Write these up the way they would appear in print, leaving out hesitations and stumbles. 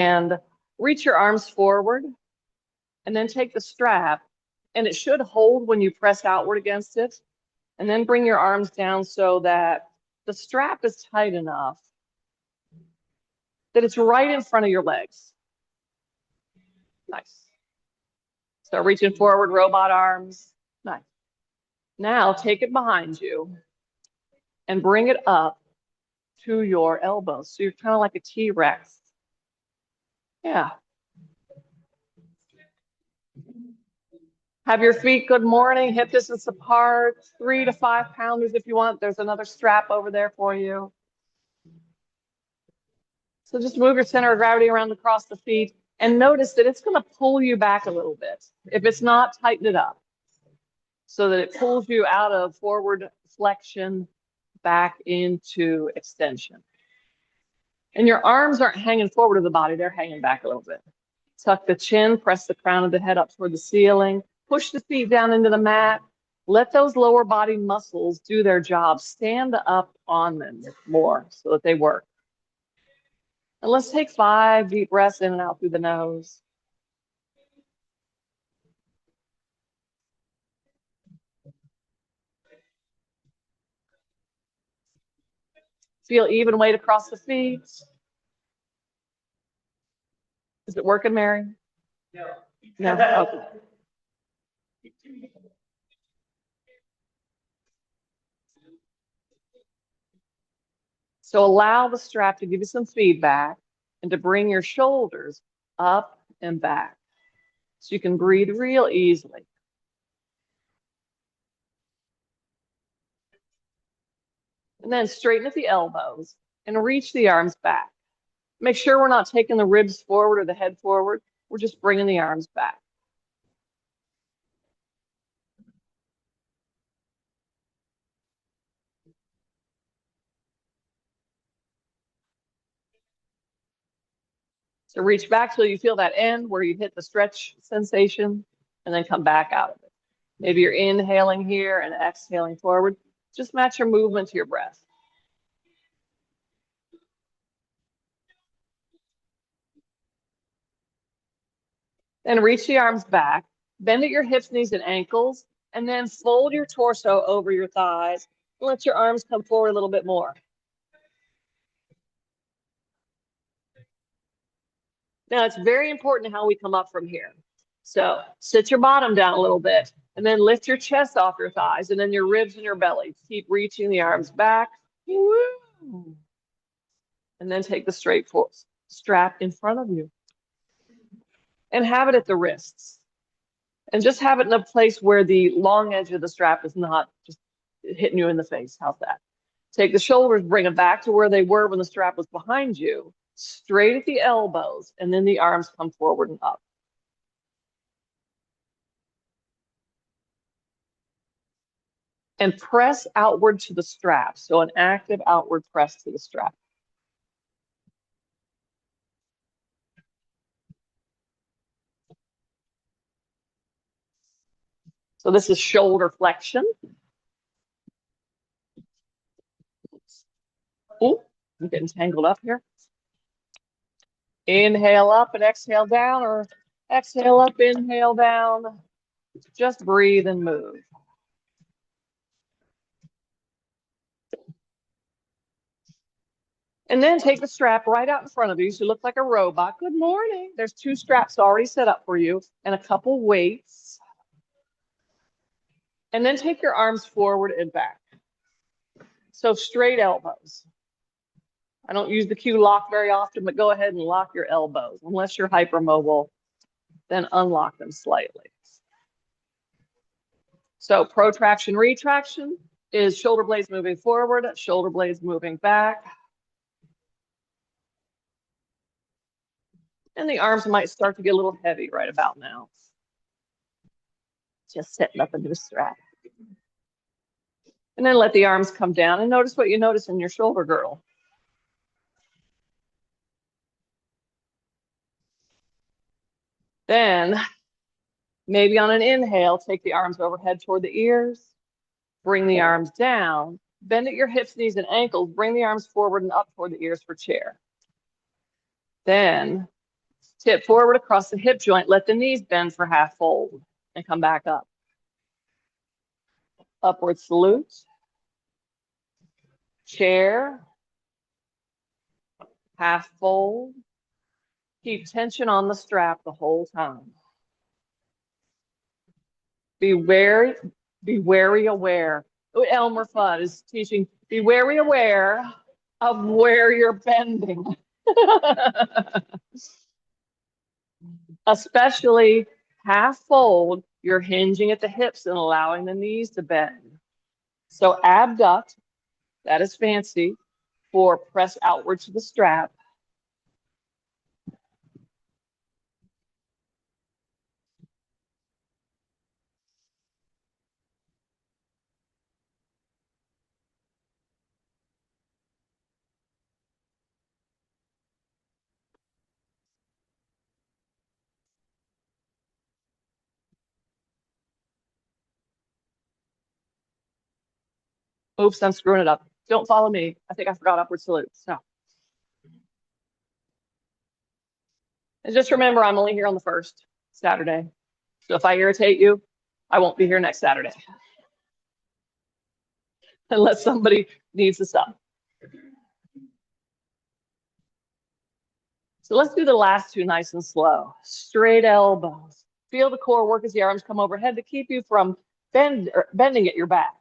And reach your arms forward and then take the strap, and it should hold when you press outward against it. And then bring your arms down so that the strap is tight enough that it's right in front of your legs. Nice. So reaching forward, robot arms. Nice. Now take it behind you and bring it up to your elbows. So you're kind of like a T-Rex. Yeah. Have your feet good morning, hip distance apart, 3 to 5 pounders if you want. There's another strap over there for you. So just move your center of gravity around across the feet and notice that it's going to pull you back a little bit. If it's not, tighten it up so that it pulls you out of forward flexion back into extension. And your arms aren't hanging forward of the body, they're hanging back a little bit. Tuck the chin, press the crown of the head up toward the ceiling, push the feet down into the mat. Let those lower body muscles do their job. Stand up on them more so that they work. And let's take 5 deep breaths in and out through the nose. Feel even weight across the feet. Is it working, Mary? No. No? Okay. So allow the strap to give you some feedback and to bring your shoulders up and back so you can breathe real easily. And then straighten at the elbows and reach the arms back. Make sure we're not taking the ribs forward or the head forward. We're just bringing the arms back. So reach back till you feel that end where you hit the stretch sensation and then come back out of it. Maybe you're inhaling here and exhaling forward. Just match your movement to your breath. Then reach the arms back, bend at your hips, knees, and ankles, and then fold your torso over your thighs and let your arms come forward a little bit more. Now, it's very important how we come up from here. So sit your bottom down a little bit and then lift your chest off your thighs and then your ribs and your belly. Keep reaching the arms back. Woo. And then take the straight strap in front of you. And have it at the wrists. And just have it in a place where the long edge of the strap is not just hitting you in the face. How's that? Take the shoulders, bring them back to where they were when the strap was behind you, straight at the elbows, and then the arms come forward and up. And press outward to the strap. So an active outward press to the strap. So this is shoulder flexion. Oh, I'm getting tangled up here. Inhale up and exhale down, or exhale up, inhale down. Just breathe and move. And then take the strap right out in front of you so you look like a robot. Good morning. There's 2 straps already set up for you and a couple weights. And then take your arms forward and back. So straight elbows. I don't use the Q lock very often, but go ahead and lock your elbows. Unless you're hypermobile, then unlock them slightly. So protraction, retraction is shoulder blades moving forward, shoulder blades moving back. And the arms might start to get a little heavy right about now. Just setting up a new strap. And then let the arms come down and notice what you notice in your shoulder girdle. Then maybe on an inhale, take the arms overhead toward the ears, bring the arms down, bend at your hips, knees, and ankles, bring the arms forward and up toward the ears for chair. Then Tip forward across the hip joint. Let the knees bend for half fold and come back up. Upward salute. Chair. Half fold. Keep tension on the strap the whole time. Be wary aware. Elmer Fudd is teaching, be wary aware of where you're bending. Especially half fold, you're hinging at the hips and allowing the knees to bend. So abduct, that is fancy for press outward to the strap. Oops, I'm screwing it up. Don't follow me. I think I forgot upward salute. So. And just remember, I'm only here on the first Saturday. So if I irritate you, I won't be here next Saturday. Unless somebody needs to stop. So let's do the last two nice and slow. Straight elbows. Feel the core work as the arms come overhead to keep you from bending at your back.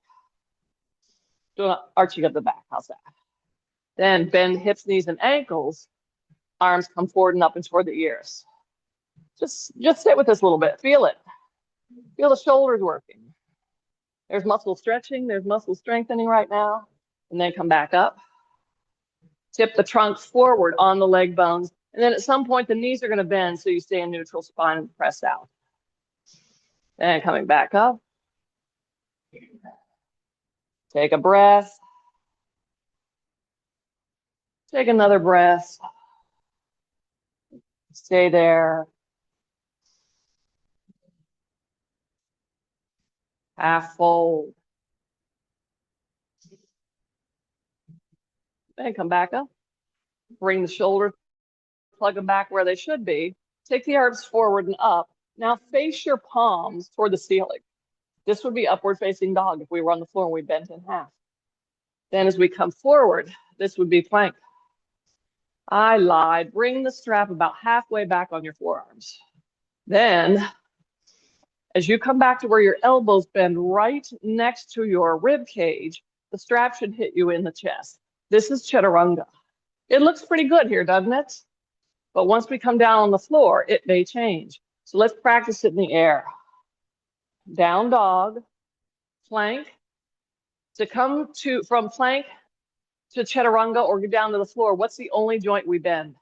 Do an arching of the back. How's that? Then bend hips, knees, and ankles. Arms come forward and up and toward the ears. Just sit with this a little bit. Feel it. Feel the shoulders working. There's muscle stretching. There's muscle strengthening right now. And then come back up. Tip the trunk forward on the leg bones. And then at some point, the knees are going to bend so you stay in neutral spine and press out. Then coming back up. Take a breath. Take another breath. Stay there. Half fold. Then come back up. Bring the shoulders, plug them back where they should be. Take the arms forward and up. Now face your palms toward the ceiling. This would be upward facing dog if we were on the floor and we bent in half. Then as we come forward, this would be plank. I lied. Bring the strap about halfway back on your forearms. Then, as you come back to where your elbows bend right next to your rib cage, the strap should hit you in the chest. This is chaturanga. It looks pretty good here, doesn't it? But once we come down on the floor, it may change. So let's practice it in the air. Down dog, plank. To come from plank to chaturanga or get down to the floor, what's the only joint we bend?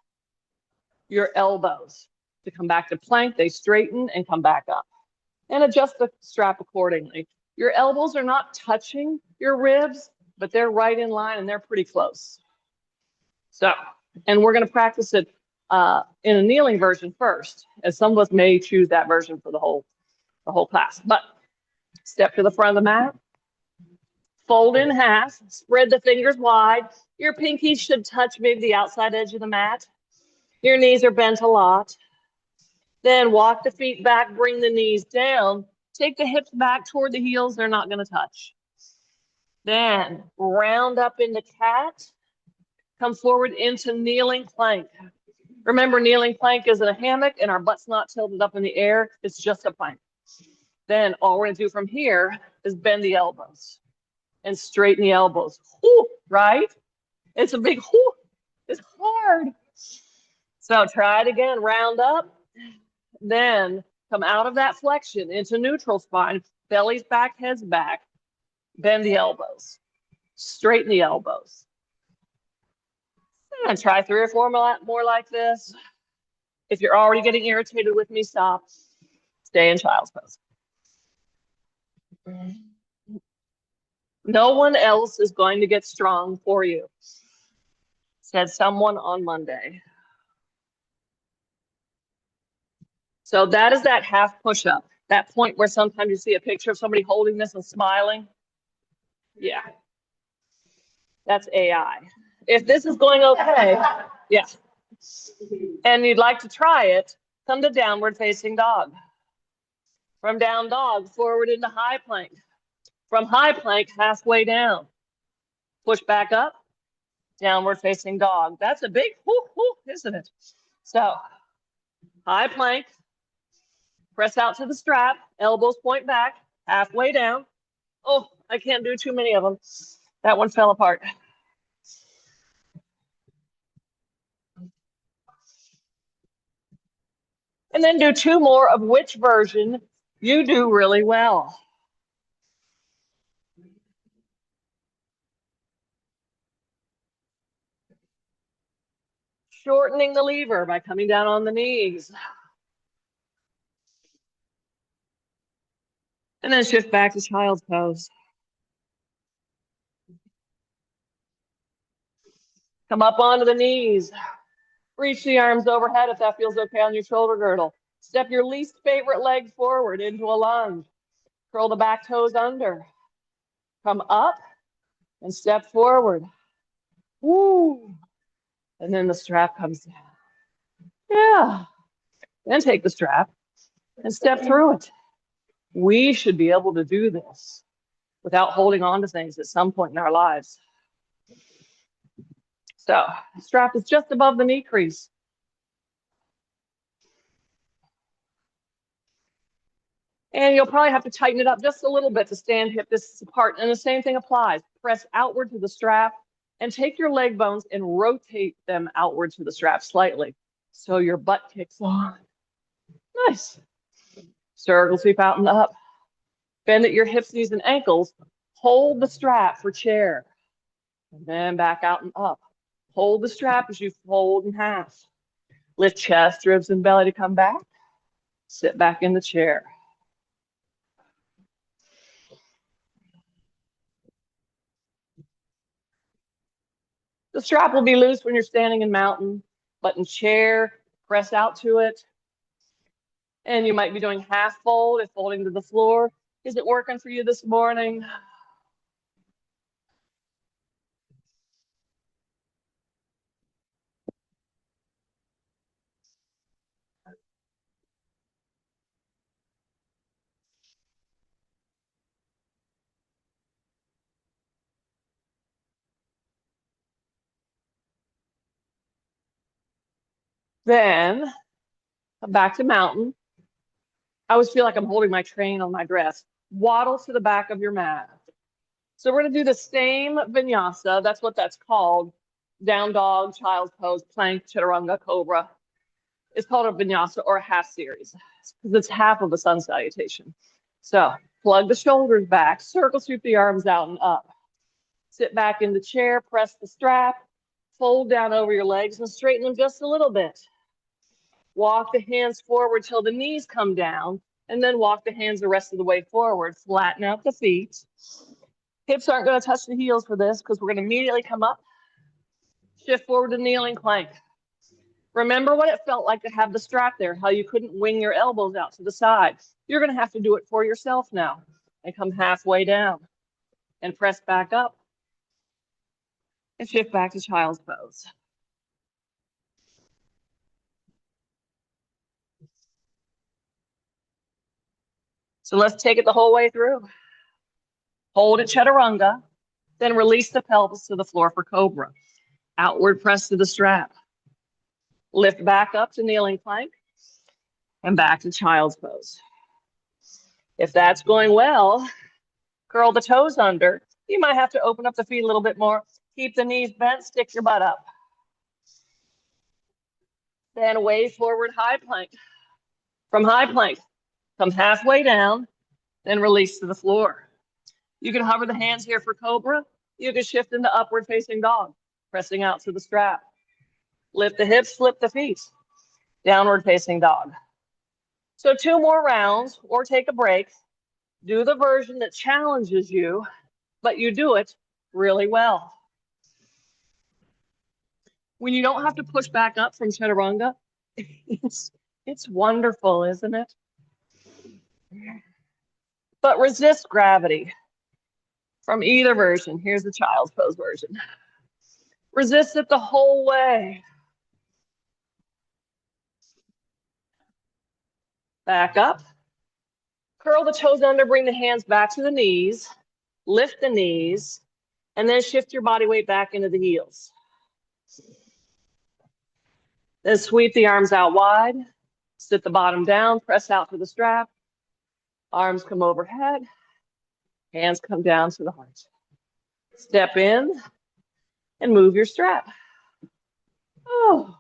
Your elbows. To come back to plank, they straighten and come back up. And adjust the strap accordingly. Your elbows are not touching your ribs, but they're right in line and they're pretty close. So, and we're going to practice it in a kneeling version first, as some of us may choose that version for the whole class. But step to the front of the mat. Fold in half, spread the fingers wide. Your pinkies should touch maybe the outside edge of the mat. Your knees are bent a lot. Then walk the feet back, bring the knees down. Take the hips back toward the heels. They're not going to touch. Then round up into cat. Come forward into kneeling plank. Remember, kneeling plank is in a hammock and our butt's not tilted up in the air. It's just a plank. Then all we're going to do from here is bend the elbows and straighten the elbows. Whew, right? It's a big whew. It's hard. So try it again. Round up. Then come out of that flexion into neutral spine. Belly's back, head's back. Bend the elbows. Straighten the elbows. And try 3 or 4 more like this. If you're already getting irritated with me, stop. Stay in child's pose. No one else is going to get strong for you, said someone on Monday. So that is that half push-up, that point where sometimes you see a picture of somebody holding this and smiling. Yeah, that's AI. If this is going okay, yeah, and you'd like to try it, come to downward facing dog. From down dog, forward into high plank. From high plank, halfway down. Push back up, downward facing dog. That's a big whoo, isn't it? So high plank, press out to the strap, elbows point back, halfway down. Oh, I can't do too many of them. That one fell apart. And then do 2 more of which version you do really well. Shortening the lever by coming down on the knees. And then shift back to child's pose. Come up onto the knees. Reach the arms overhead if that feels okay on your shoulder girdle. Step your least favorite leg forward into a lunge. Curl the back toes under. Come up and step forward. Woo. And then the strap comes down. Yeah. Then take the strap and step through it. We should be able to do this without holding on to things at some point in our lives. So the strap is just above the knee crease. And you'll probably have to tighten it up just a little bit to stand hip distance apart. And the same thing applies. Press outward to the strap and take your leg bones and rotate them outward to the strap slightly so your butt kicks on. Nice. Circle sweep out and up. Bend at your hips, knees, and ankles. Hold the strap for chair. And then back out and up. Hold the strap as you fold in half. Lift chest, ribs, and belly to come back. Sit back in the chair. The strap will be loose when you're standing in mountain, but in chair, press out to it. And you might be doing half fold if folding to the floor. Is it working for you this morning? Then back to mountain. I always feel like I'm holding my train on my dress. Waddle to the back of your mat. So we're going to do the same vinyasa. That's what that's called. Down dog, child's pose, plank, chaturanga, cobra. It's called a vinyasa or a half series because it's half of a sun salutation. So plug the shoulders back, circle sweep the arms out and up. Sit back in the chair, press the strap, fold down over your legs and straighten them just a little bit. Walk the hands forward till the knees come down, and then walk the hands the rest of the way forward. Flatten out the feet. Hips aren't going to touch the heels for this because we're going to immediately come up. Shift forward to kneeling plank. Remember what it felt like to have the strap there, how you couldn't wing your elbows out to the side. You're going to have to do it for yourself now. And come halfway down and press back up. And shift back to child's pose. So let's take it the whole way through. Hold at chaturanga, then release the pelvis to the floor for cobra. Outward press to the strap. Lift back up to kneeling plank and back to child's pose. If that's going well, curl the toes under. You might have to open up the feet a little bit more. Keep the knees bent, stick your butt up. Then wave forward high plank. From high plank, come halfway down, then release to the floor. You can hover the hands here for cobra. You can shift into upward facing dog, pressing out to the strap. Lift the hips, flip the feet. Downward facing dog. So 2 more rounds or take a break. Do the version that challenges you, but you do it really well. When you don't have to push back up from chaturanga, it's wonderful, isn't it? But resist gravity from either version. Here's the child's pose version. Resist it the whole way. Back up. Curl the toes under, bring the hands back to the knees. Lift the knees, and then shift your body weight back into the heels. Then sweep the arms out wide. Sit the bottom down, press out to the strap. Arms come overhead. Hands come down to the heart. Step in and move your strap. Oh.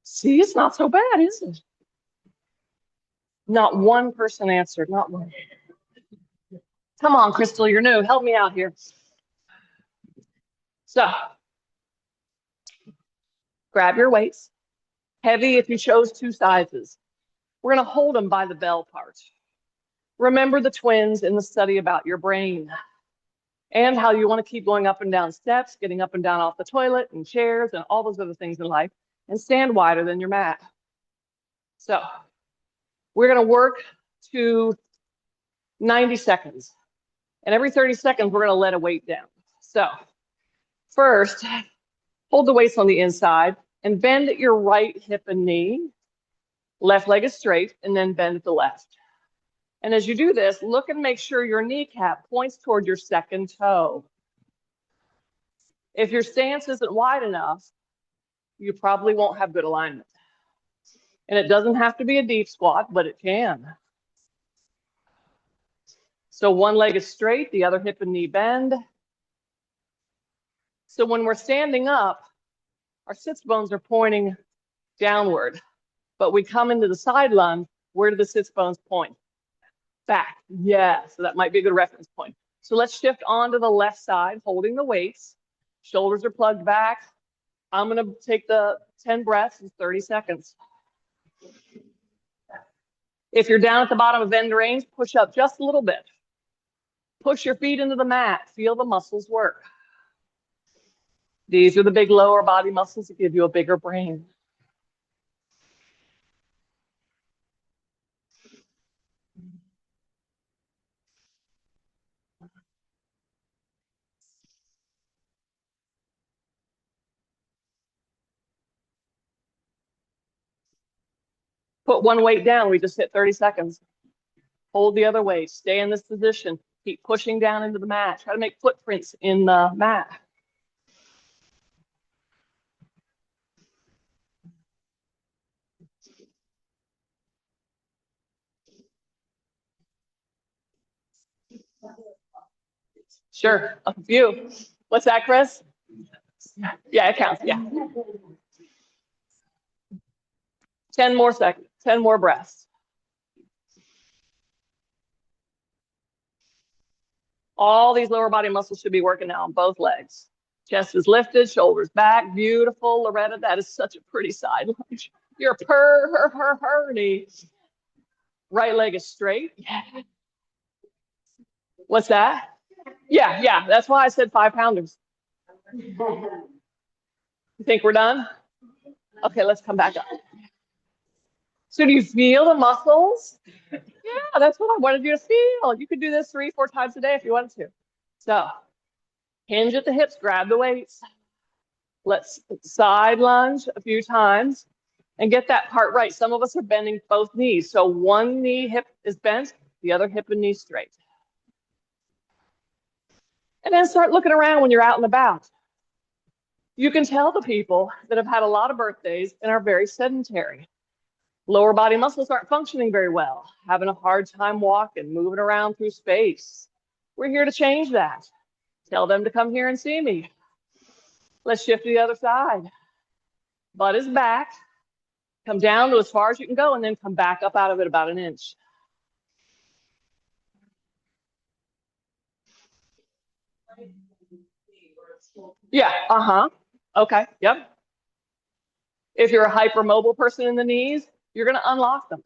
See, it's not so bad, is it? Not one person answered, not one. Come on, Crystal, you're new. Help me out here. So, grab your weights. Heavy if you chose 2 sizes. We're going to hold them by the bell part. Remember the twins in the study about your brain and how you want to keep going up and down steps, getting up and down off the toilet and chairs and all those other things in life, and stand wider than your mat. So, we're going to work to 90 seconds. And every 30 seconds, we're going to let a weight down. So, first, hold the weights on the inside and bend at your right hip and knee. Left leg is straight, and then bend at the left. And as you do this, look and make sure your kneecap points toward your second toe. If your stance isn't wide enough, you probably won't have good alignment. And it doesn't have to be a deep squat, but it can. So one leg is straight, the other hip and knee bend. So when we're standing up, our sits bones are pointing downward. But we come into the side lunge, where do the sits bones point? Back. Yeah, so that might be a good reference point. So let's shift onto the left side, holding the weights. Shoulders are plugged back. I'm going to take the 10 breaths in 30 seconds. If you're down at the bottom of end range, push up just a little bit. Push your feet into the mat. Feel the muscles work. These are the big lower body muscles that give you a bigger brain. Put one weight down. We just hit 30 seconds. Hold the other weight. Stay in this position. Keep pushing down into the mat. Try to make footprints in the mat. Sure, a few. What's that, Chris? Yeah, it counts, yeah. 10 more seconds, 10 more breaths. All these lower body muscles should be working now on both legs. Chest is lifted, shoulders back. Beautiful, Loretta. That is such a pretty side lunge. You're purdy. Right leg is straight. Yeah. What's that? Yeah. That's why I said 5-pounders. You think we're done? Okay, let's come back up. So do you feel the muscles? Yeah, that's what I wanted you to feel. You could do this 3-4 times a day if you wanted to. So hinge at the hips, grab the weights. Let's side lunge a few times and get that part right. Some of us are bending both knees. So one knee hip is bent, the other hip and knee straight. And then start looking around when you're out and about. You can tell the people that have had a lot of birthdays and are very sedentary. Lower body muscles aren't functioning very well, having a hard time walking, moving around through space. We're here to change that. Tell them to come here and see me. Let's shift to the other side. Butt is back. Come down to as far as you can go and then come back up out of it about an inch. Yeah, okay, yep. If you're a hypermobile person in the knees, you're going to unlock them.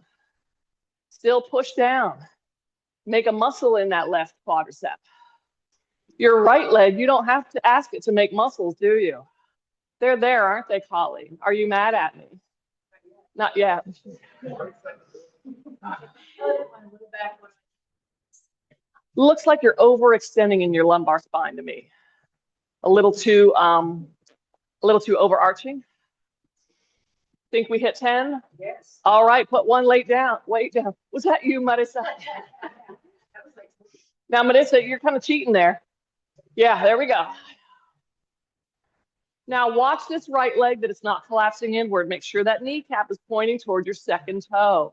Still push down. Make a muscle in that left quadricep. Your right leg, you don't have to ask it to make muscles, do you? They're there, aren't they, Collie? Are you mad at me? Not yet. Looks like you're overextending in your lumbar spine to me. A little too overarching. Think we hit 10? Yes. All right, put one weight down. Was that you, Marissa? Now, Marissa, you're kind of cheating there. Yeah, there we go. Now watch this right leg that it's not collapsing inward. Make sure that kneecap is pointing toward your second toe.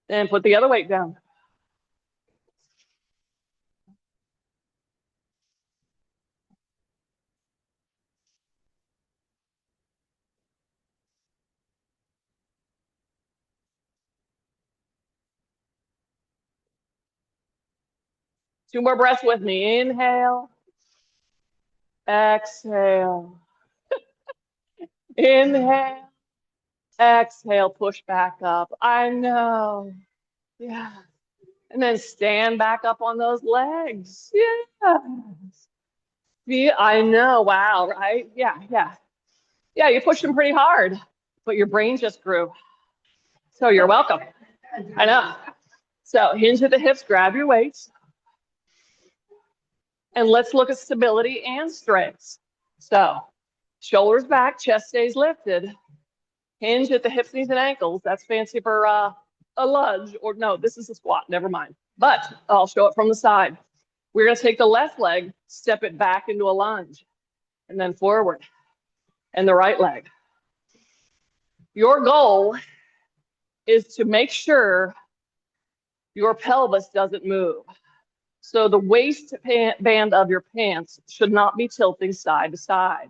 And put the other weight down. Two more breaths with me. Inhale. Exhale. Inhale. Exhale. Push back up. I know. Yeah. And then stand back up on those legs. Yes. Yeah, I know. Wow. Right? Yeah. Yeah. Yeah. You pushed them pretty hard, but your brain just grew. So you're welcome. I know. So hinge at the hips, grab your weights. And let's look at stability and strength. So shoulders back, chest stays lifted. Hinge at the hips, knees, and ankles. That's fancy for a lunge. Or no, this is a squat. Never mind. But I'll show it from the side. We're going to take the left leg, step it back into a lunge, and then forward. And the right leg. Your goal is to make sure your pelvis doesn't move. So the waistband of your pants should not be tilting side to side.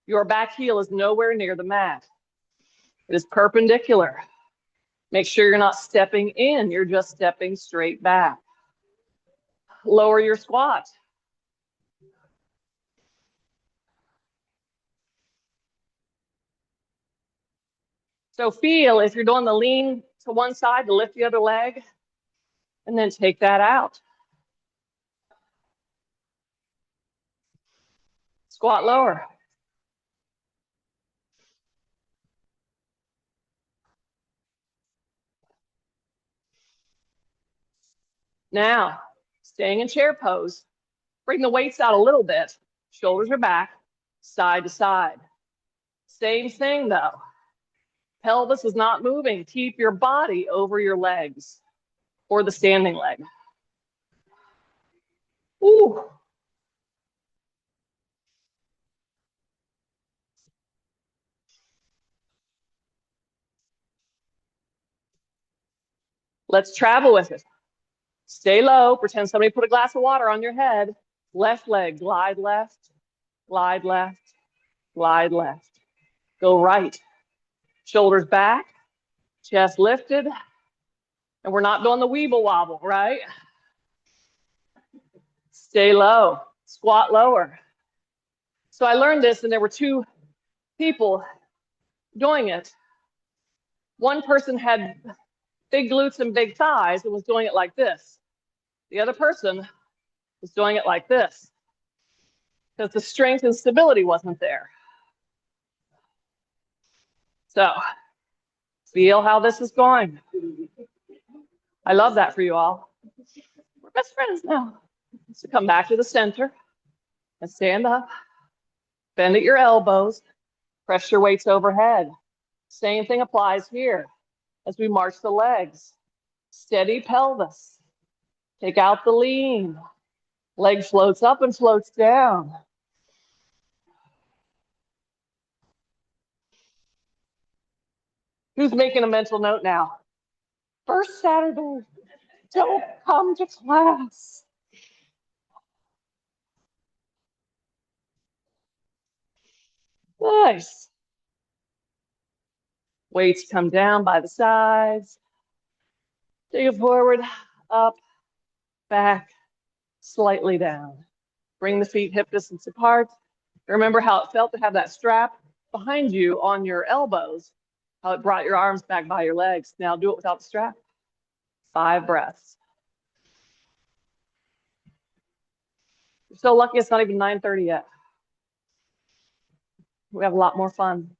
Your back heel is nowhere near the mat. It is perpendicular. Make sure you're not stepping in, you're just stepping straight back. Lower your squat. So feel if you're doing the lean to one side to lift the other leg, and then take that out. Squat lower. Now, staying in chair pose, bring the weights out a little bit. Shoulders are back, side to side. Same thing though. Pelvis is not moving. Keep your body over your legs or the standing leg. Ooh. Let's travel with it. Stay low. Pretend somebody put a glass of water on your head. Left leg, glide left, glide left, glide left. Go right. Shoulders back, chest lifted. And we're not doing the weeble wobble, right? Stay low. Squat lower. So I learned this, and there were two people doing it. One person had big glutes and big thighs and was doing it like this. The other person was doing it like this because the strength and stability wasn't there. So feel how this is going. I love that for you all. We're best friends now. So come back to the center and stand up. Bend at your elbows. Press your weights overhead. Same thing applies here as we march the legs. Steady pelvis. Take out the lean. Leg floats up and floats down. Who's making a mental note now? First Saturday, don't come to class. Nice. Weights come down by the sides. Take it forward, up, back, slightly down. Bring the feet hip distance apart. Remember how it felt to have that strap behind you on your elbows, how it brought your arms back by your legs. Now do it without the strap. 5 breaths. You're so lucky it's not even 9:30 yet. We have a lot more fun.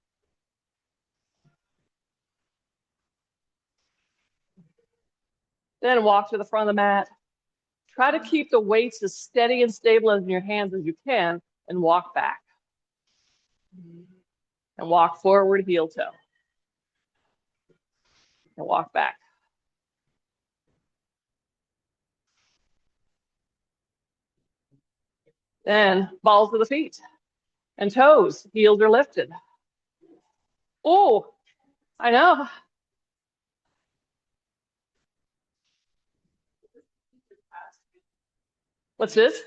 Then walk to the front of the mat. Try to keep the weights as steady and stable in your hands as you can, and walk back. And walk forward, heel toe. And walk back. Then balls to the feet and toes, heels are lifted. Oh, I know. What's this?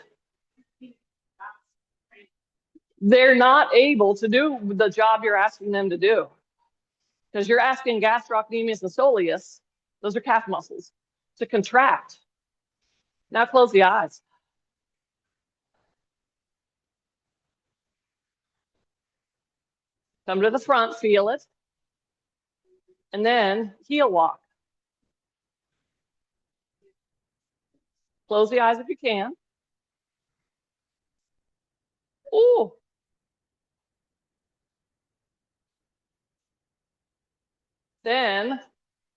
They're not able to do the job you're asking them to do. Because you're asking gastrocnemius and soleus, those are calf muscles, to contract. Now close the eyes. Come to the front, feel it. And then heel walk. Close the eyes if you can. Ooh. Then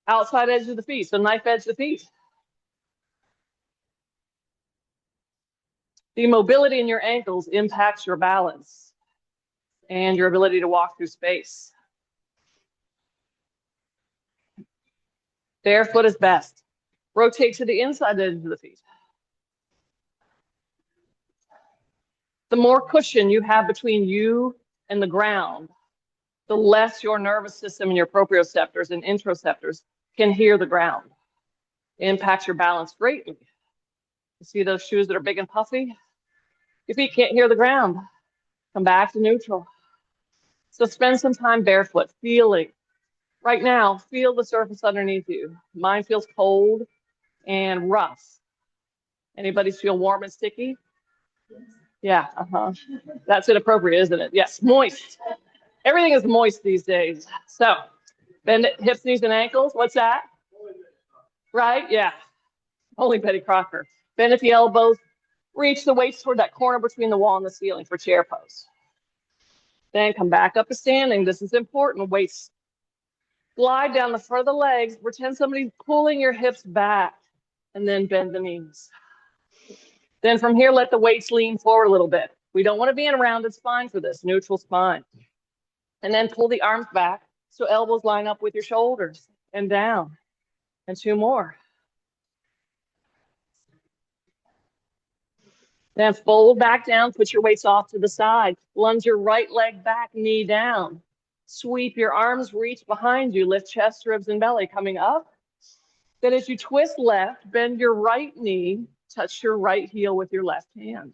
outside edge of the feet, so knife edge the feet. The mobility in your ankles impacts your balance and your ability to walk through space. Barefoot is best. Rotate to the inside edge of the feet. The more cushion you have between you and the ground, the less your nervous system and your proprioceptors and interoceptors can hear the ground. It impacts your balance greatly. You see those shoes that are big and puffy? Your feet can't hear the ground. Come back to neutral. So spend some time barefoot, feeling. Right now, feel the surface underneath you. Mine feels cold and rough. Anybody feel warm and sticky? Yeah, That's inappropriate, isn't it? Yes, moist. Everything is moist these days. So bend it, hips, knees, and ankles. What's that? Right? Yeah. Only Betty Crocker. Bend at the elbows. Reach the weights toward that corner between the wall and the ceiling for chair pose. Then come back up to standing. This is important. Weights. Glide down the front of the legs. Pretend somebody's pulling your hips back. And then bend the knees. Then from here, let the weights lean forward a little bit. We don't want to be in a rounded spine for this, neutral spine. And then pull the arms back so elbows line up with your shoulders and down. And 2 more. Then fold back down, put your weights off to the side. Lunge your right leg back, knee down. Sweep your arms, reach behind you, lift chest, ribs, and belly coming up. Then as you twist left, bend your right knee, touch your right heel with your left hand.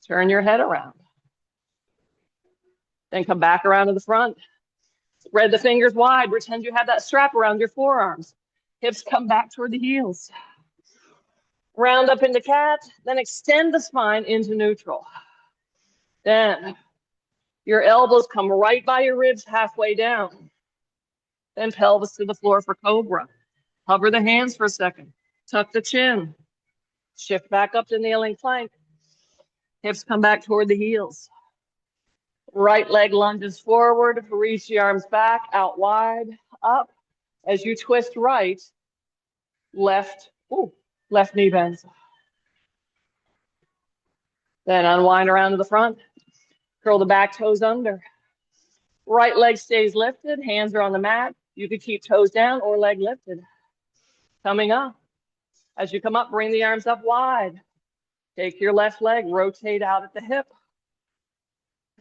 Turn your head around. Then come back around to the front. Spread the fingers wide. Pretend you have that strap around your forearms. Hips come back toward the heels. Round up into cat. Then extend the spine into neutral. Then your elbows come right by your ribs halfway down. Then pelvis to the floor for cobra. Hover the hands for a second. Tuck the chin. Shift back up to kneeling plank. Hips come back toward the heels. Right leg lunges forward. Reach the arms back, out wide, up. As you twist right, left knee bends. Then unwind around to the front. Curl the back toes under. Right leg stays lifted. Hands are on the mat. You could keep toes down or leg lifted. Coming up. As you come up, bring the arms up wide. Take your left leg, rotate out at the hip.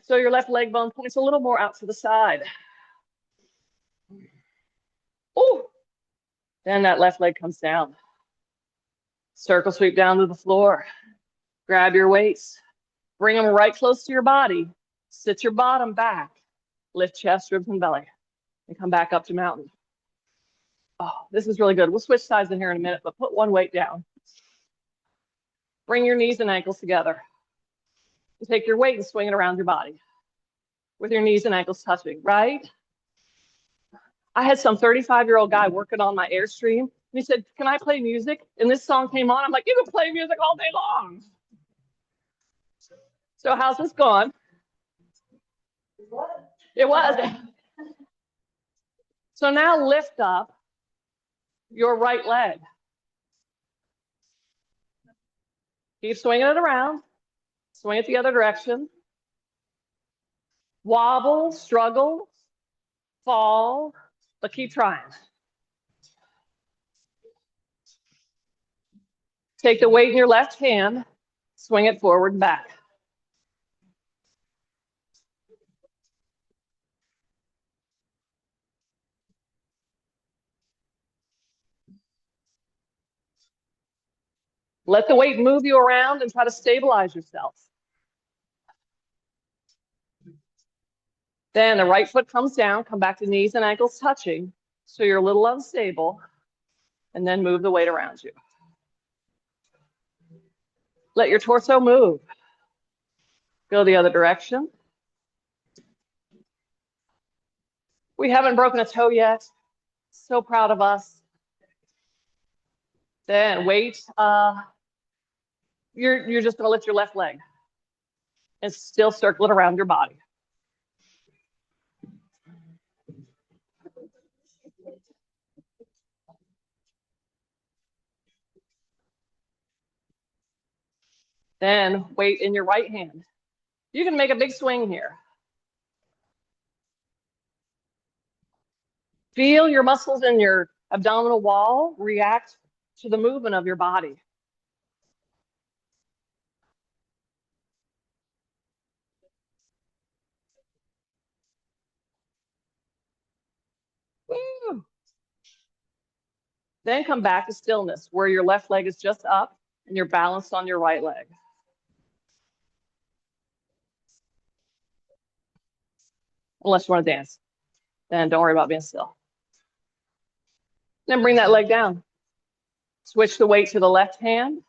So your left leg bone points a little more out to the side. Ooh. Then that left leg comes down. Circle sweep down to the floor. Grab your weights. Bring them right close to your body. Sit your bottom back. Lift chest, ribs, and belly. And come back up to mountain. Oh, this is really good. We'll switch sides in here in a minute, but put one weight down. Bring your knees and ankles together. You take your weight and swing it around your body with your knees and ankles touching, right? I had some 35-year-old guy working on my Airstream, and he said, "Can I play music?" And this song came on. I'm like, "You can play music all day long." So how's this going? It was. So now lift up your right leg. Keep swinging it around. Swing it the other direction. Wobble, struggle, fall, but keep trying. Take the weight in your left hand, swing it forward and back. Let the weight move you around and try to stabilize yourself. Then the right foot comes down, come back to knees and ankles touching, so you're a little unstable, and then move the weight around you. Let your torso move. Go the other direction. We haven't broken a toe yet. So proud of us. Then wait. You're just going to lift your left leg and still circle it around your body. Then weight in your right hand. You can make a big swing here. Feel your muscles in your abdominal wall react to the movement of your body. Woo. Then come back to stillness, where your left leg is just up and you're balanced on your right leg. Unless you want to dance, then don't worry about being still. Then bring that leg down. Switch the weight to the left hand.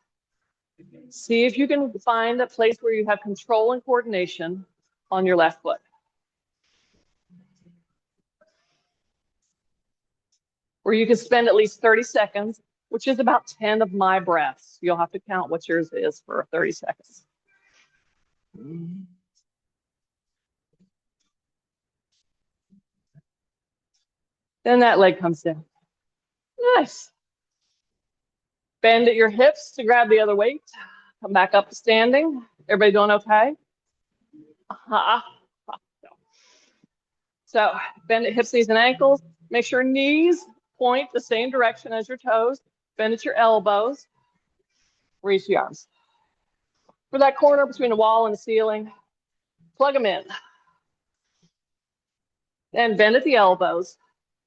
See if you can find a place where you have control and coordination on your left foot. Where you can spend at least 30 seconds, which is about 10 of my breaths. You'll have to count what yours is for 30 seconds. Then that leg comes down. Nice. Bend at your hips to grab the other weight. Come back up to standing. Everybody doing okay? So bend at hips, knees, and ankles. Make sure knees point the same direction as your toes. Bend at your elbows. Reach the arms. For that corner between the wall and the ceiling, plug them in. Then bend at the elbows.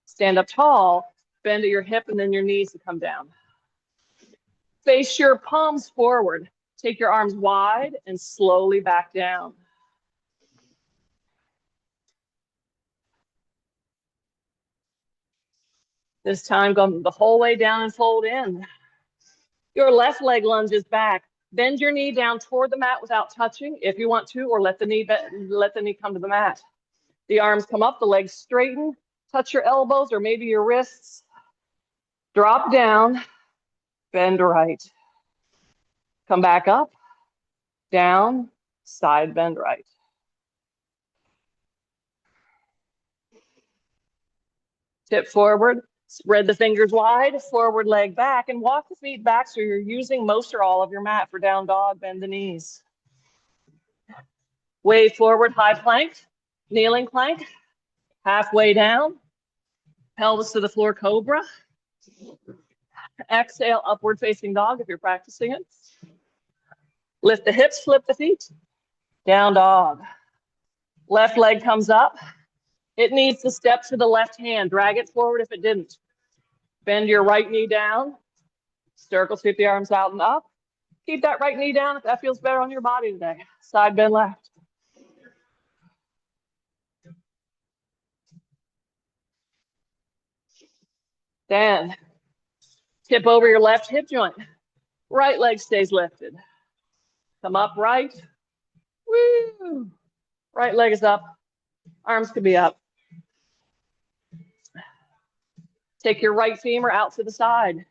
Stand up tall. Bend at your hip and then your knees to come down. Face your palms forward. Take your arms wide and slowly back down. This time, go the whole way down and fold in. Your left leg lunges back. Bend your knee down toward the mat without touching if you want to, or let the knee come to the mat. The arms come up, the legs straighten. Touch your elbows or maybe your wrists. Drop down, bend right. Come back up, down, side bend right. Tip forward, spread the fingers wide, forward leg back, and walk the feet back so you're using most or all of your mat. For down dog, bend the knees. Wave forward, high plank, kneeling plank, halfway down, pelvis to the floor, cobra. Exhale, upward facing dog if you're practicing it. Lift the hips, flip the feet, down dog. Left leg comes up. It needs to step to the left hand. Drag it forward if it didn't. Bend your right knee down. Circle, sweep the arms out and up. Keep that right knee down if that feels better on your body today. Side bend left. Then tip over your left hip joint. Right leg stays lifted. Come up right. Woo! Right leg is up. Arms could be up. Take your right femur out to the side.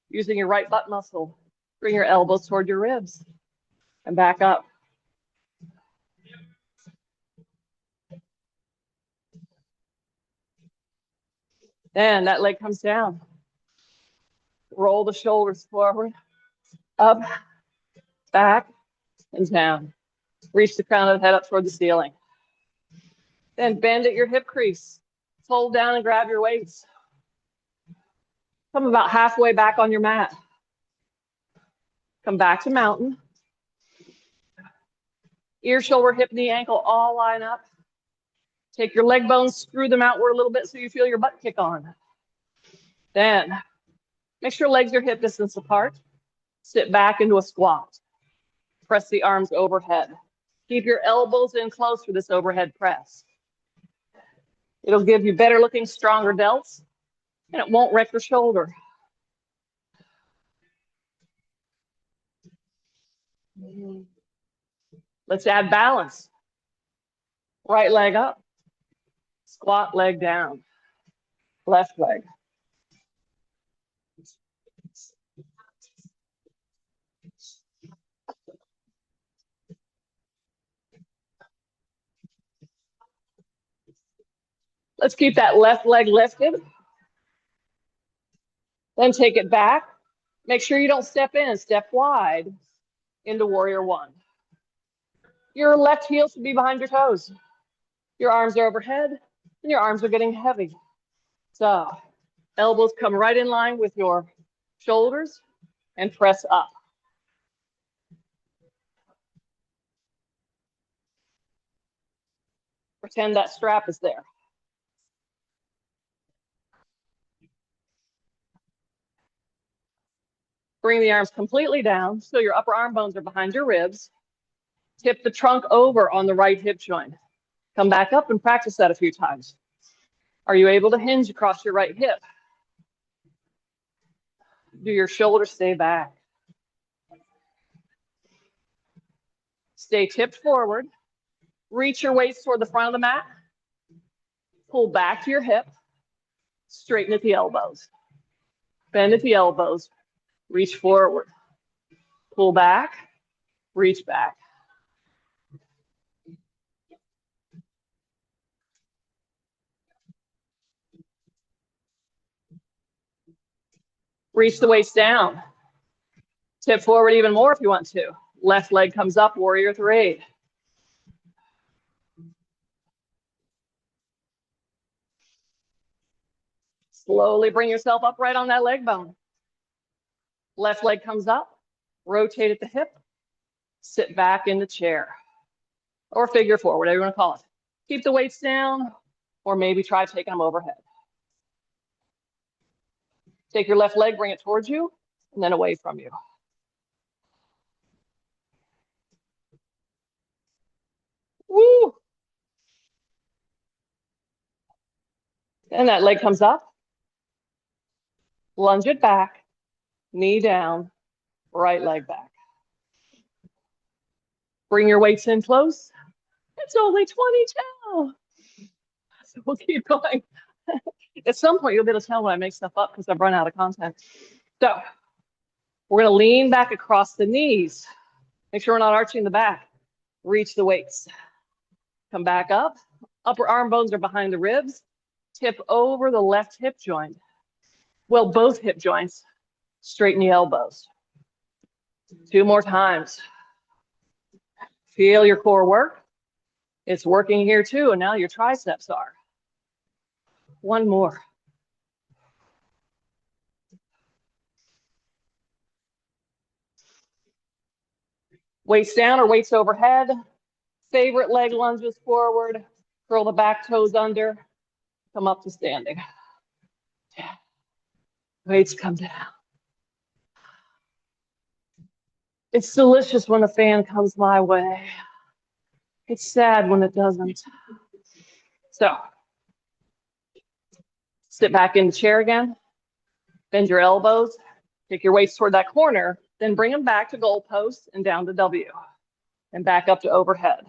Using your right butt muscle. Bring your elbows toward your ribs. And back up. Then that leg comes down. Roll the shoulders forward. Up. back and down. Reach the crown of the head up toward the ceiling. Then bend at your hip crease. Fold down and grab your weights. Come about halfway back on your mat. Come back to mountain. Ear, shoulder, hip, knee, ankle all line up. Take your leg bones, screw them outward a little bit so you feel your butt kick on. Then make sure legs are hip distance apart. Sit back into a squat. Press the arms overhead. Keep your elbows in close for this overhead press. It'll give you better looking, stronger delts, and it won't wreck your shoulder. Let's add balance. Right leg up. Squat leg down. Left leg. Let's keep that left leg lifted. Then take it back. Make sure you don't step in, step wide into warrior one. Your left heel should be behind your toes. Your arms are overhead and your arms are getting heavy. So elbows come right in line with your shoulders and press up. Pretend that strap is there. Bring the arms completely down so your upper arm bones are behind your ribs. Tip the trunk over on the right hip joint. Come back up and practice that a few times. Are you able to hinge across your right hip? Do your shoulders stay back? Stay tipped forward. Reach your weights toward the front of the mat. Pull back to your hip. Straighten at the elbows. Bend at the elbows. Reach forward. Pull back. Reach back. Reach the waist down. Tip forward even more if you want to. Left leg comes up, warrior three. Slowly bring yourself upright on that leg bone. Left leg comes up, rotate at the hip, sit back in the chair. Or figure four, whatever you want to call it. Keep the weights down, or maybe try taking them overhead. Take your left leg, bring it towards you, and then away from you. Woo! And that leg comes up. Lunge it back, knee down, right leg back. Bring your weights in close. It's only 22. So we'll keep going. At some point, you'll be able to tell when I make stuff up because I've run out of content. So we're going to lean back across the knees. Make sure we're not arching the back. Reach the weights. Come back up. Upper arm bones are behind the ribs. Tip over the left hip joint. Well, both hip joints. Straighten the elbows. 2 more times. Feel your core work. It's working here too, and now your triceps are. 1 more. Weights down or weights overhead. Favorite leg lunges forward. Curl the back toes under. Come up to standing. Weights come down. It's delicious when a fan comes my way. It's sad when it doesn't. So, sit back in the chair again. Bend your elbows. Take your weights toward that corner. Then bring them back to goal post and down to W. And back up to overhead.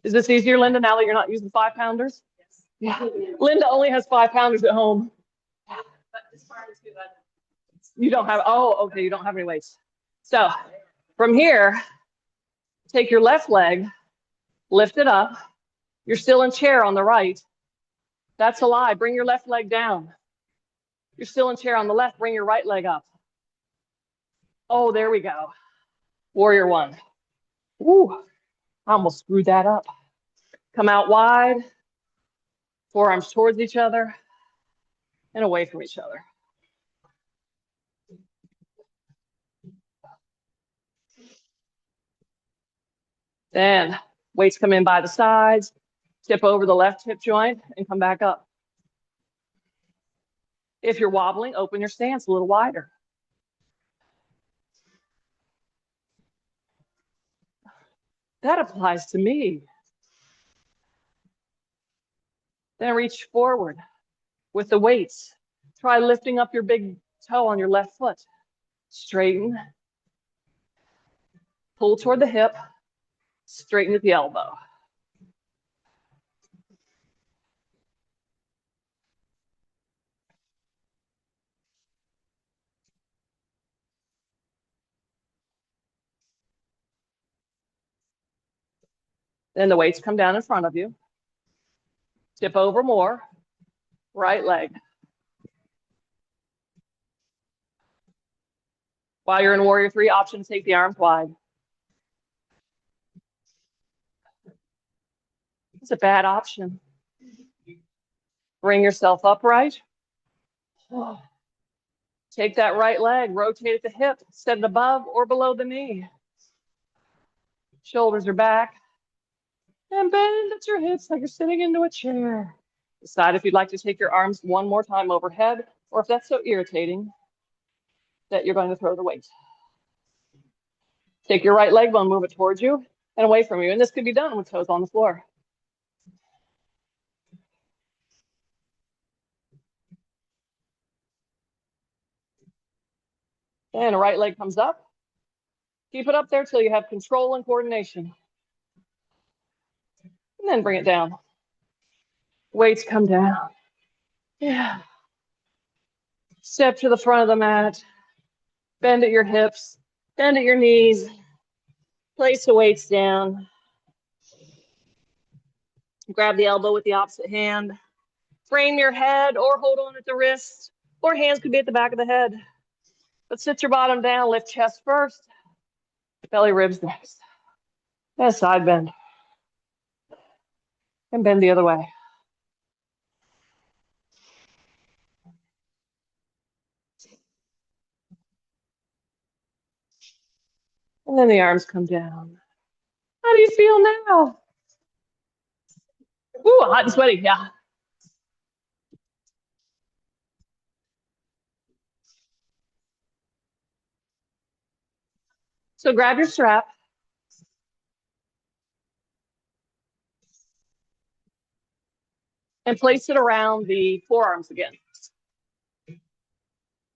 Is this easier, Linda, now that you're not using 5-pounders? Yes. Yeah. Linda only has 5-pounders at home. But as far as you don't have, oh, okay, you don't have any weights. So from here, take your left leg, lift it up. You're still in chair on the right. That's a lie. Bring your left leg down. You're still in chair on the left. Bring your right leg up. Oh, there we go. Warrior one. Ooh, I almost screwed that up. Come out wide. Forearms towards each other and away from each other. Then weights come in by the sides. Tip over the left hip joint and come back up. If you're wobbling, open your stance a little wider. That applies to me. Then reach forward with the weights. Try lifting up your big toe on your left foot. Straighten. Pull toward the hip. Straighten at the elbow. Then the weights come down in front of you. Tip over more. Right leg. While you're in Warrior Three, option to take the arms wide. It's a bad option. Bring yourself upright. Take that right leg, rotate at the hip, set it above or below the knee. Shoulders are back. And bend at your hips like you're sitting into a chair. Decide if you'd like to take your arms one more time overhead, or if that's so irritating that you're going to throw the weight. Take your right leg bone, move it towards you and away from you. And this could be done with toes on the floor. And a right leg comes up. Keep it up there till you have control and coordination. And then bring it down. Weights come down. Yeah. Step to the front of the mat. Bend at your hips. Bend at your knees. Place the weights down. Grab the elbow with the opposite hand. Frame your head or hold on at the wrist, or hands could be at the back of the head. But sit your bottom down, lift chest first, belly ribs next. And a side bend. And bend the other way. And then the arms come down. How do you feel now? Ooh, hot and sweaty, yeah. So grab your strap. And place it around the forearms again. We're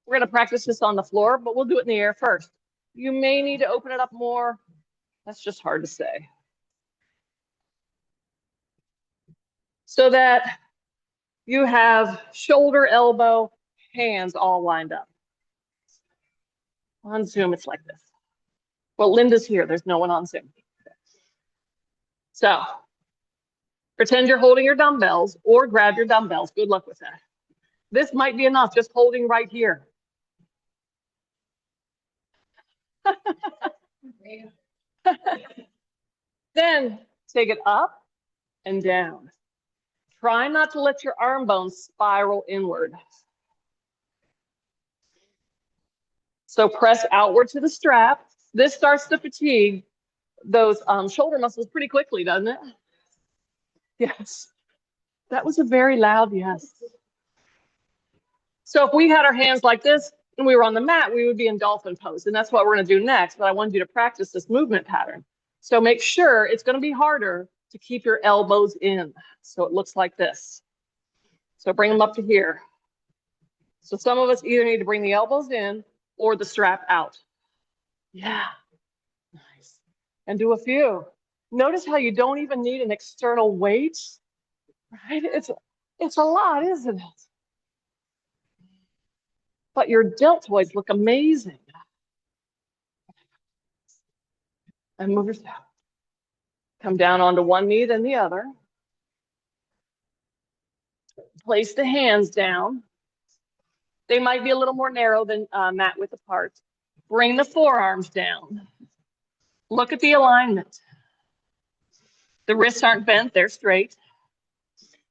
going to practice this on the floor, but we'll do it in the air first. You may need to open it up more. That's just hard to say. So that you have shoulder, elbow, hands all lined up. On Zoom, it's like this. Well, Linda's here. There's no one on Zoom. So pretend you're holding your dumbbells or grab your dumbbells. Good luck with that. This might be enough, just holding right here. Then take it up and down. Try not to let your arm bones spiral inward. So press outward to the strap. This starts to fatigue those shoulder muscles pretty quickly, doesn't it? Yes. That was a very loud yes. So if we had our hands like this and we were on the mat, we would be in dolphin pose. And that's what we're going to do next. But I wanted you to practice this movement pattern. So make sure it's going to be harder to keep your elbows in. So it looks like this. So bring them up to here. So some of us either need to bring the elbows in or the strap out. Yeah. Nice. And do a few. Notice how you don't even need an external weight, right? It's a lot, isn't it? But your deltoids look amazing. And move yourself. Come down onto one knee, then the other. Place the hands down. They might be a little more narrow than mat width apart. Bring the forearms down. Look at the alignment. The wrists aren't bent, they're straight.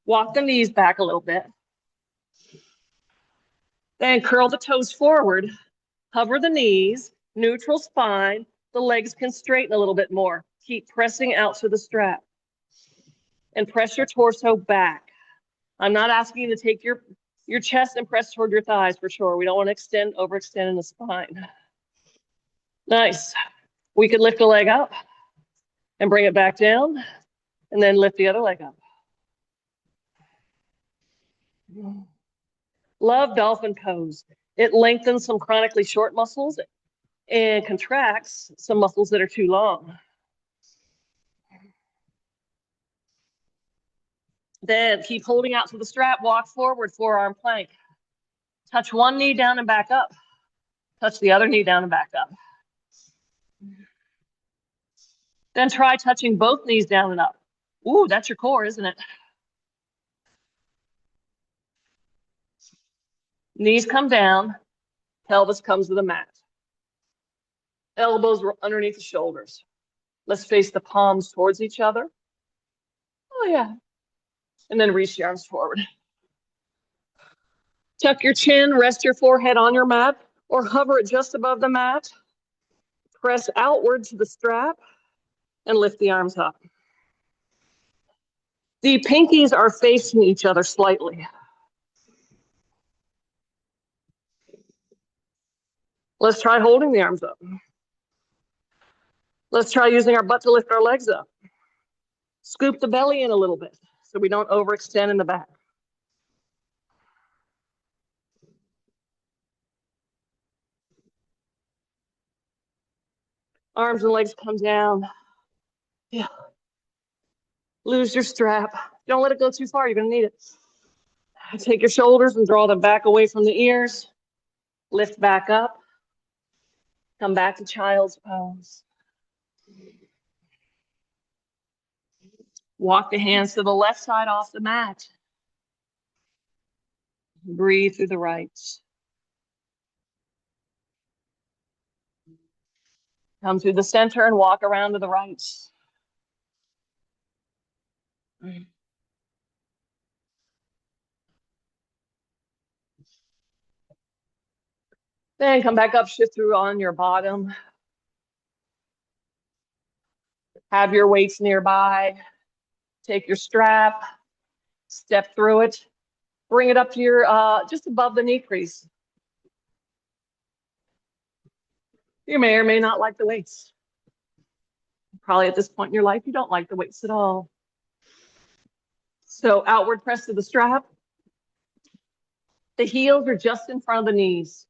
Walk the knees back a little bit. Then curl the toes forward. Hover the knees, neutral spine. The legs can straighten a little bit more. Keep pressing out to the strap. And press your torso back. I'm not asking you to take your chest and press toward your thighs for sure. We don't want to overextend in the spine. Nice. We could lift a leg up and bring it back down, and then lift the other leg up. Love dolphin pose. It lengthens some chronically short muscles and contracts some muscles that are too long. Then keep holding out to the strap, walk forward, forearm plank. Touch one knee down and back up. Touch the other knee down and back up. Then try touching both knees down and up. Ooh, that's your core, isn't it? Knees come down, pelvis comes to the mat. Elbows underneath the shoulders. Let's face the palms towards each other. Oh, yeah. And then reach the arms forward. Tuck your chin, rest your forehead on your mat, or hover it just above the mat. Press outward to the strap and lift the arms up. The pinkies are facing each other slightly. Let's try holding the arms up. Let's try using our butt to lift our legs up. Scoop the belly in a little bit so we don't overextend in the back. Arms and legs come down. Yeah. Lose your strap. Don't let it go too far. You're going to need it. Take your shoulders and draw them back away from the ears. Lift back up. Come back to child's pose. Walk the hands to the left side off the mat. Breathe through the right. Come through the center and walk around to the right. Then come back up, shift through on your bottom. Have your weights nearby. Take your strap, step through it. Bring it up to your, just above the knee crease. You may or may not like the weights. Probably at this point in your life, you don't like the weights at all. So outward press to the strap. The heels are just in front of the knees.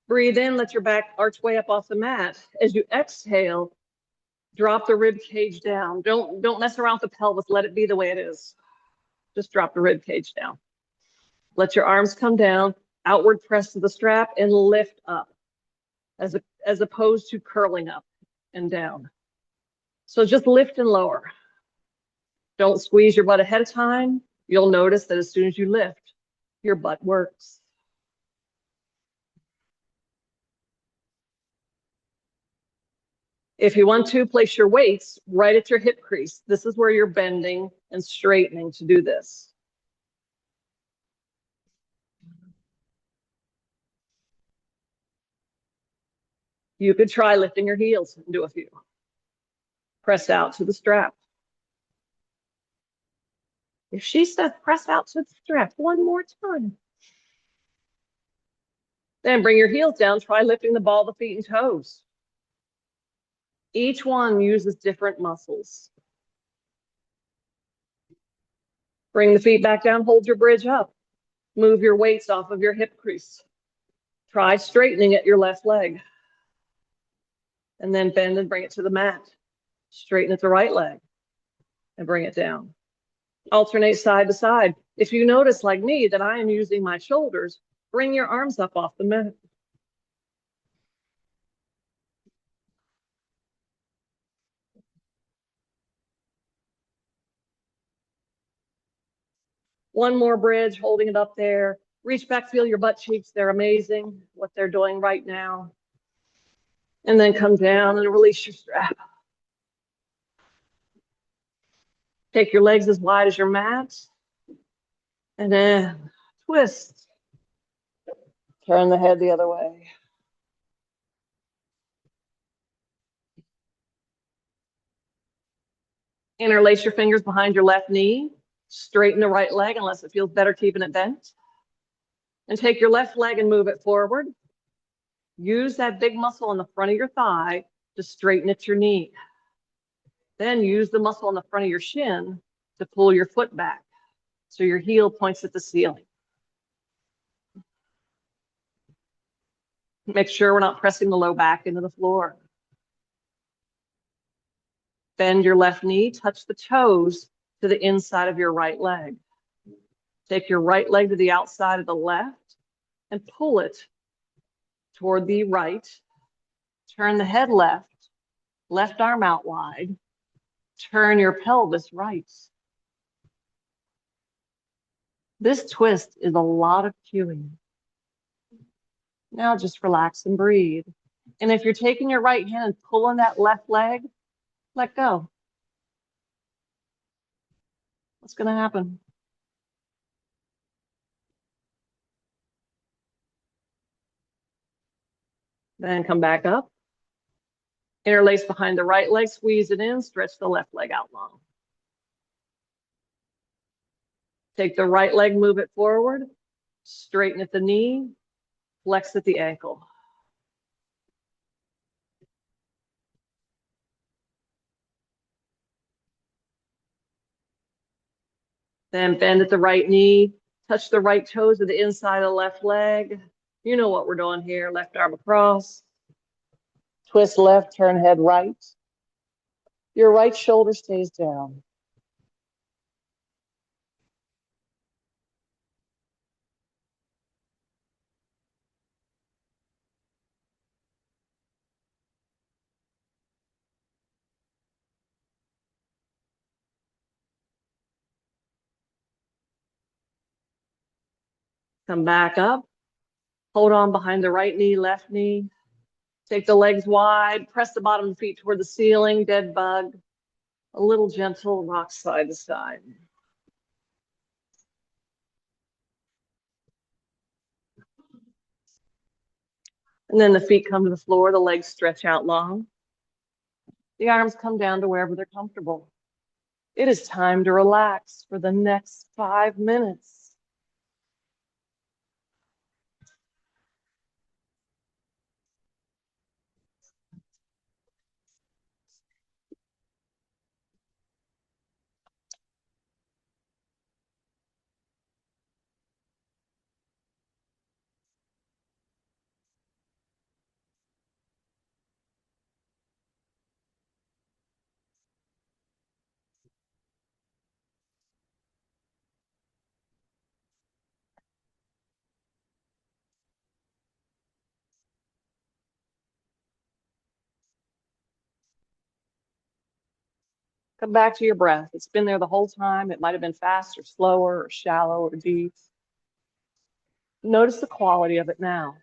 Breathe in, let your back arch way up off the mat. As you exhale, drop the rib cage down. Don't mess around with the pelvis. Let it be the way it is. Just drop the rib cage down. Let your arms come down, outward press to the strap, and lift up as opposed to curling up and down. So just lift and lower. Don't squeeze your butt ahead of time. You'll notice that as soon as you lift, your butt works. If you want to, place your weights right at your hip crease. This is where you're bending and straightening to do this. You could try lifting your heels and do a few. Press out to the strap. If she says press out to the strap one more time. Then bring your heels down. Try lifting the ball of the feet and toes. Each one uses different muscles. Bring the feet back down. Hold your bridge up. Move your weights off of your hip crease. Try straightening at your left leg. And then bend and bring it to the mat. Straighten at the right leg and bring it down. Alternate side to side. If you notice, like me, that I am using my shoulders, bring your arms up off the mat. One more bridge, holding it up there. Reach back, feel your butt cheeks. They're amazing, what they're doing right now. And then come down and release your strap. Take your legs as wide as your mat. And then twist. Turn the head the other way. Interlace your fingers behind your left knee. Straighten the right leg unless it feels better keeping it bent. And take your left leg and move it forward. Use that big muscle on the front of your thigh to straighten at your knee. Then use the muscle on the front of your shin to pull your foot back so your heel points at the ceiling. Make sure we're not pressing the low back into the floor. Bend your left knee, touch the toes to the inside of your right leg. Take your right leg to the outside of the left and pull it toward the right. Turn the head left, left arm out wide. Turn your pelvis right. This twist is a lot of cueing. Now just relax and breathe. And if you're taking your right hand and pulling that left leg, let go. What's going to happen? Then come back up. Interlace behind the right leg, squeeze it in, stretch the left leg out long. Take the right leg, move it forward, straighten at the knee, flex at the ankle. Then bend at the right knee, touch the right toes to the inside of the left leg. You know what we're doing here, left arm across. Twist left, turn head right. Your right shoulder stays down. Come back up. Hold on behind the right knee, left knee. Take the legs wide, press the bottom of the feet toward the ceiling, dead bug. A little gentle, rock side to side. And then the feet come to the floor, the legs stretch out long. The arms come down to wherever they're comfortable. It is time to relax for the next 5 minutes. Come back to your breath. It's been there the whole time. It might have been fast or slower or shallow or deep. Notice the quality of it now.